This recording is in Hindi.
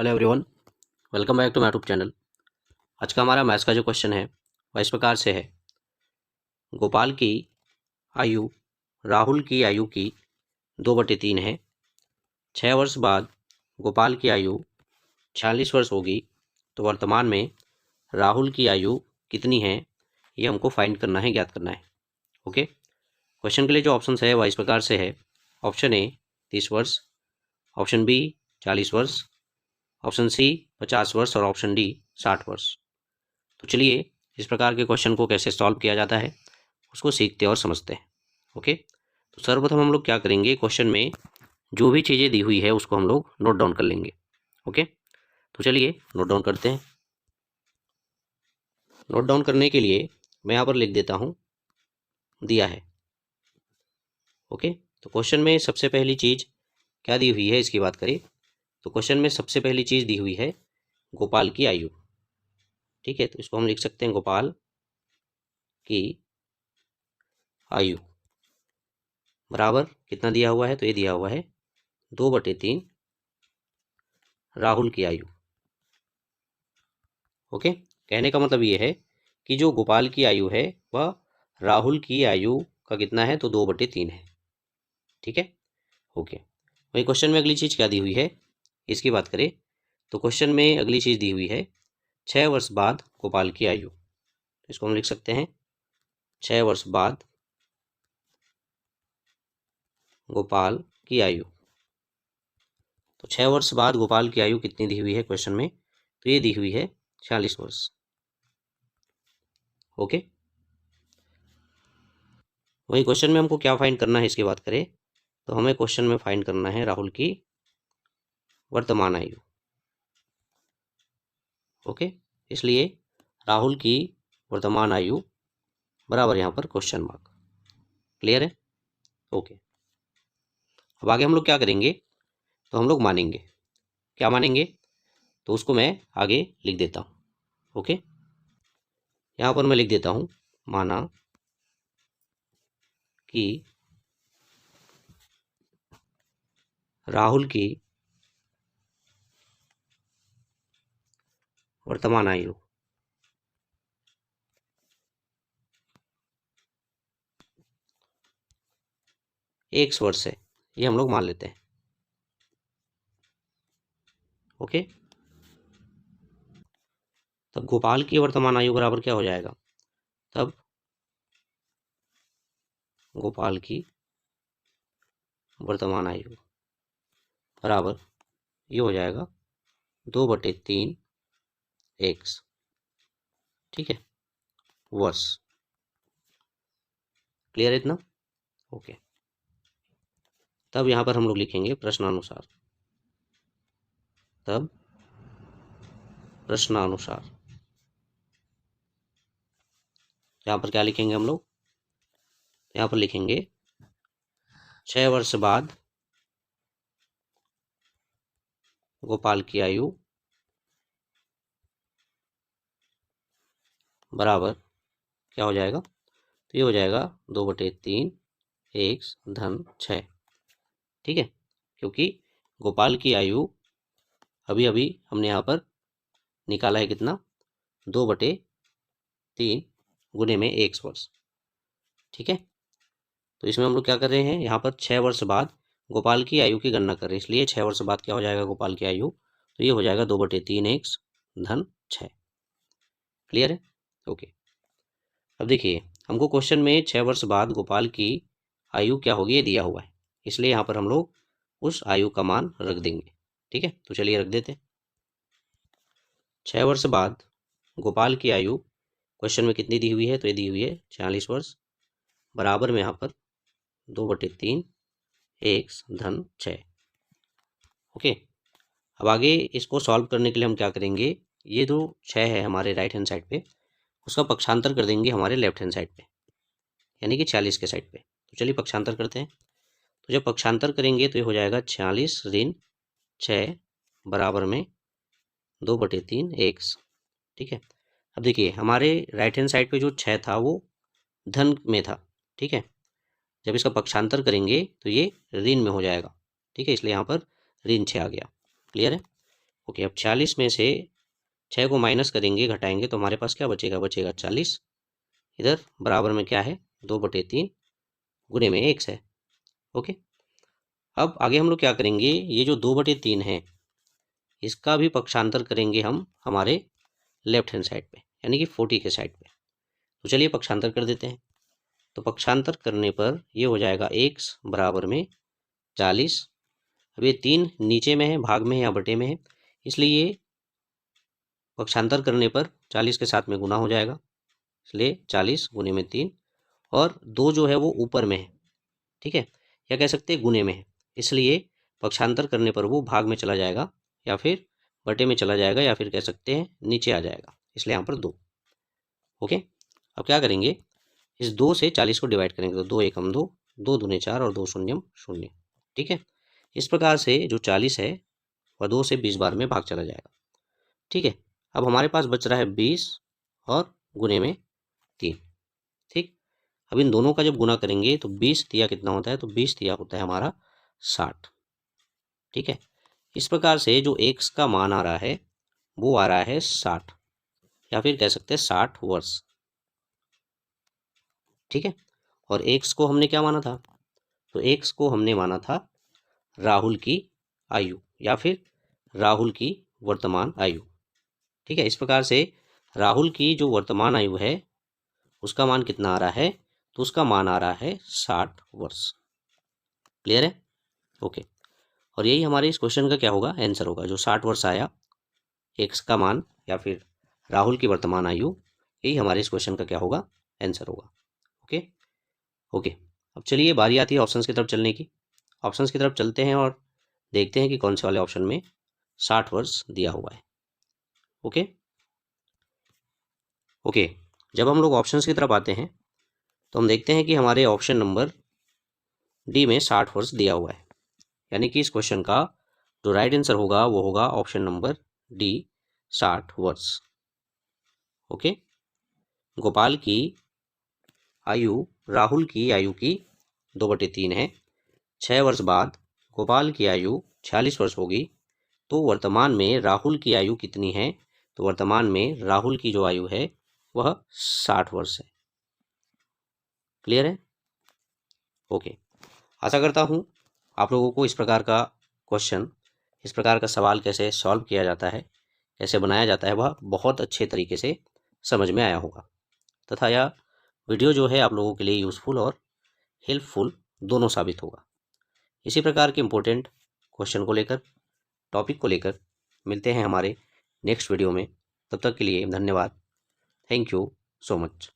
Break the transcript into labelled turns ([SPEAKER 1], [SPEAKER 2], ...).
[SPEAKER 1] Hello everyone, welcome back to my YouTube channel. आज का हमारा मैथ्स का जो क्वेश्चन है वह इस प्रकार से है। गोपाल की आयु राहुल की आयु की 2/3 है। 6 वर्ष बाद गोपाल की आयु 46 वर्ष होगी, तो वर्तमान में राहुल की आयु कितनी है, ये हमको फाइंड करना है, ज्ञात करना है। ओके, क्वेश्चन के लिए जो ऑप्शन है वह इस प्रकार से है। ऑप्शन ए 30 वर्ष, ऑप्शन बी 40 वर्ष, ऑप्शन सी 50 वर्ष और ऑप्शन डी 60 वर्ष। तो चलिए इस प्रकार के क्वेश्चन को कैसे सॉल्व किया जाता है उसको सीखते और समझते हैं। ओके, तो सर्वप्रथम हम लोग क्या करेंगे, क्वेश्चन में जो भी चीज़ें दी हुई है उसको हम लोग नोट डाउन कर लेंगे। ओके, तो चलिए नोट डाउन करते हैं। नोट डाउन करने के लिए मैं यहाँ पर लिख देता हूँ दिया है। ओके, तो क्वेश्चन में सबसे पहली चीज़ क्या दी हुई है इसकी बात करें तो क्वेश्चन में सबसे पहली चीज़ दी हुई है गोपाल की आयु। ठीक है, तो इसको हम लिख सकते हैं गोपाल की आयु बराबर कितना दिया हुआ है, तो ये दिया हुआ है 2/3 राहुल की आयु। ओके, कहने का मतलब ये है कि जो गोपाल की आयु है वह राहुल की आयु का कितना है, तो 2/3 है। ठीक है, ओके। वही क्वेश्चन में अगली चीज़ क्या दी हुई है इसकी बात करें तो क्वेश्चन में अगली चीज़ दी हुई है 6 वर्ष बाद गोपाल की आयु। तो इसको हम लिख सकते हैं 6 वर्ष बाद गोपाल की आयु। तो 6 वर्ष बाद गोपाल की आयु कितनी दी हुई है क्वेश्चन में, तो ये दी हुई है 46 वर्ष। ओके, वही क्वेश्चन में हमको क्या फाइंड करना है इसकी बात करें तो हमें क्वेश्चन में फाइंड करना है राहुल की वर्तमान आयु। ओके, इसलिए राहुल की वर्तमान आयु बराबर यहाँ पर क्वेश्चन मार्क। क्लियर है? ओके, अब आगे हम लोग क्या करेंगे तो हम लोग मानेंगे। क्या मानेंगे तो उसको मैं आगे लिख देता हूँ। ओके, यहाँ पर मैं लिख देता हूँ माना कि राहुल की वर्तमान आयु एक वर्ष है, ये हम लोग मान लेते हैं। ओके, तब गोपाल की वर्तमान आयु बराबर क्या हो जाएगा, तब गोपाल की वर्तमान आयु बराबर ये हो जाएगा 2/3 एक्स। ठीक है, वर्ष। क्लियर है इतना? ओके, तब यहाँ पर हम लोग लिखेंगे प्रश्नानुसार। तब प्रश्नानुसार यहाँ पर क्या लिखेंगे हम लोग, यहाँ पर लिखेंगे 6 वर्ष बाद गोपाल की आयु बराबर क्या हो जाएगा, तो ये हो जाएगा 2/3 एक्स धन 6। ठीक है, क्योंकि गोपाल की आयु अभी अभी हमने यहाँ पर निकाला है कितना, 2/3 गुने में एक्स वर्ष। ठीक है, तो इसमें हम लोग क्या कर रहे हैं, यहाँ पर 6 वर्ष बाद गोपाल की आयु की गणना कर रहे हैं, इसलिए 6 वर्ष बाद क्या हो जाएगा गोपाल की आयु, तो ये हो जाएगा 2/3 एक्स धन 6। क्लियर है? ओके, अब देखिए हमको क्वेश्चन में 6 वर्ष बाद गोपाल की आयु क्या होगी ये दिया हुआ है, इसलिए यहाँ पर हम लोग उस आयु का मान रख देंगे। ठीक है, तो चलिए रख देते हैं 6 वर्ष बाद गोपाल की आयु क्वेश्चन में कितनी दी हुई है, तो ये दी हुई है 46 वर्ष बराबर में यहाँ पर 2/3 एक्स धन 6। ओके, अब आगे इसको सॉल्व करने के लिए हम क्या करेंगे, ये जो 6 है हमारे राइट हैंड साइड पे उसका पक्षांतर कर देंगे हमारे लेफ्ट हैंड साइड पे, यानी कि 46 के साइड पे। तो चलिए पक्षांतर करते हैं। तो जब पक्षांतर करेंगे तो ये हो जाएगा 46 ऋण 6 बराबर में 2/3 एक्स। ठीक है, अब देखिए हमारे राइट हैंड साइड पे जो 6 था वो धन में था। ठीक है, जब इसका पक्षांतर करेंगे तो ये ऋण में हो जाएगा। ठीक है, इसलिए यहाँ पर ऋण 6 आ गया। क्लियर है? ओके, अब 46 में से 6 को माइनस करेंगे, घटाएंगे तो हमारे पास क्या बचेगा, बचेगा 40। इधर बराबर में क्या है, 2/3 गुणे में x है। ओके, अब आगे हम लोग क्या करेंगे, ये जो 2/3 है इसका भी पक्षांतर करेंगे हम हमारे लेफ्ट हैंड साइड पे, यानी कि 40 के साइड पे। तो चलिए पक्षांतर कर देते हैं। तो पक्षांतर करने पर ये हो जाएगा x बराबर में 40। अब ये 3 नीचे में है, भाग में है या बटे में है, इसलिए पक्षांतर करने पर 40 के साथ में गुना हो जाएगा, इसलिए 40 गुने में 3, और 2 जो है वो ऊपर में है, ठीक है, या कह सकते हैं गुने में है, इसलिए पक्षांतर करने पर वो भाग में चला जाएगा या फिर बटे में चला जाएगा या फिर कह सकते हैं नीचे आ जाएगा, इसलिए यहाँ पर 2। ओके, अब क्या करेंगे, इस 2 से 40 को डिवाइड करेंगे तो 2 एकम 2, 2 दूने 4 और 2 शून्यम 0। ठीक है, इस प्रकार से जो 40 है वह 2 से 20 बार में भाग चला जाएगा। ठीक है, अब हमारे पास बच रहा है 20 और गुने में 3। ठीक, अब इन दोनों का जब गुना करेंगे तो 20 तिया कितना होता है, तो 20 तिया होता है हमारा 60। ठीक है, इस प्रकार से जो x का मान आ रहा है वो आ रहा है 60, या फिर कह सकते हैं 60 वर्ष। ठीक है, और x को हमने क्या माना था, तो x को हमने माना था राहुल की आयु या फिर राहुल की वर्तमान आयु। ठीक है, इस प्रकार से राहुल की जो वर्तमान आयु है उसका मान कितना आ रहा है, तो उसका मान आ रहा है 60 वर्ष। क्लियर है? ओके, और यही हमारे इस क्वेश्चन का क्या होगा, आंसर होगा। जो 60 वर्ष आया एक्स का मान या फिर राहुल की वर्तमान आयु, यही हमारे इस क्वेश्चन का क्या होगा, आंसर होगा। ओके ओके, अब चलिए बारी आती है ऑप्शंस की तरफ चलने की। ऑप्शंस की तरफ चलते हैं और देखते हैं कि कौन से वाले ऑप्शन में 60 वर्ष दिया हुआ है। ओके ओके, जब हम लोग ऑप्शंस की तरफ आते हैं तो हम देखते हैं कि हमारे ऑप्शन नंबर डी में 60 वर्ष दिया हुआ है, यानी कि इस क्वेश्चन का जो राइट आंसर होगा वो होगा ऑप्शन नंबर डी, 60 वर्ष। ओके, गोपाल की आयु राहुल की आयु की 2/3 है। 6 वर्ष बाद गोपाल की आयु 46 वर्ष होगी, तो वर्तमान में राहुल की आयु कितनी है, तो वर्तमान में राहुल की जो आयु है वह 60 वर्ष है। क्लियर है? ओके, आशा करता हूँ आप लोगों को इस प्रकार का क्वेश्चन, इस प्रकार का सवाल कैसे सॉल्व किया जाता है, कैसे बनाया जाता है, वह बहुत अच्छे तरीके से समझ में आया होगा, तथा यह वीडियो जो है आप लोगों के लिए यूज़फुल और हेल्पफुल दोनों साबित होगा। इसी प्रकार के इम्पोर्टेंट क्वेश्चन को लेकर, टॉपिक को लेकर मिलते हैं हमारे नेक्स्ट वीडियो में। तब तक के लिए धन्यवाद। Thank you so much.